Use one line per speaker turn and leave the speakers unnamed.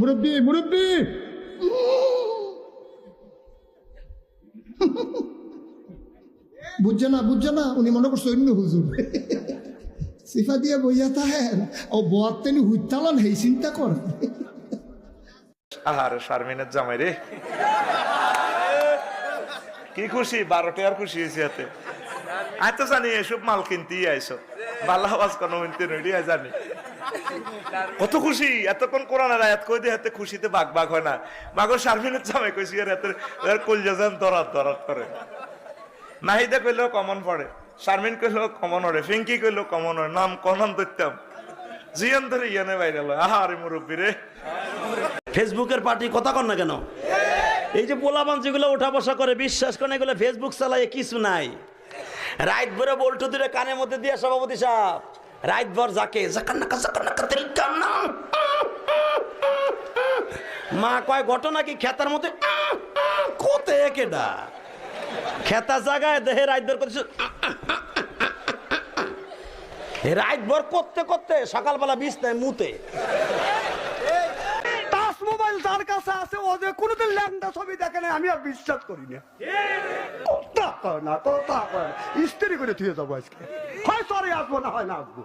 মুরব্বী মুরব্বী বুঝছে না উনি মনে করছে অন্য হুজুর সিফা দিয়ে বইয়া থাকেন ও বোয়ার তেনি হুইতালান হেই চিন্তা কর।
আহারে শারমিনের জামাই রে, কি খুশি, 12টা আর খুশি হয়েছে এতে। আমি তো জানি এসব মাল কিনতেই আইসো, ভালো আওয়াজ কোনো জানি কত খুশি। এতক্ষণ কোরআনের আয়াত কই দিয়ে হাতে খুশিতে বাঘ বাঘ হয় না। মাগো শারমিনের জামাই কইছি আর এত কলজা যান দরাত দরাত করে। নাহিদা কইলেও কমন পড়ে, শারমিন কইলেও কমন ওড়ে, ফিঙ্কি কইলেও কমন ওড়ে, নাম কনাম ধরতাম জিয়ান ধরে ইয়ানে বাইরে। আহারে মুরব্বী রে।
ফেসবুকের পার্টি কথা কন না কেন? এই যে পোলাপান যেগুলো ওঠা বসা করে, বিশ্বাস করেন এগুলো ফেসবুক চালায় কিছু নাই। রাত ভরে বল্টু দূরে কানের মধ্যে দিয়ে সভাপতি সাহেব রাত ভর যাকে মা কয় ঘটনা কি খেতার মধ্যে কোতে কেডা খেতা জায়গায় দেহে রাত ভর করছে, রাত ভর করতে করতে সকালবেলা বিছনায় মুতে।
মোবাইল যার কাছে আছে ও যে কোনোদিন ল্যাংটা ছবি দেখে না, আমি আর বিশ্বাস করি না। কথা কয় না, স্ত্রী করে থুয়ে যাবো আজকে, হয় সরে আসবো না হয় না আসবো।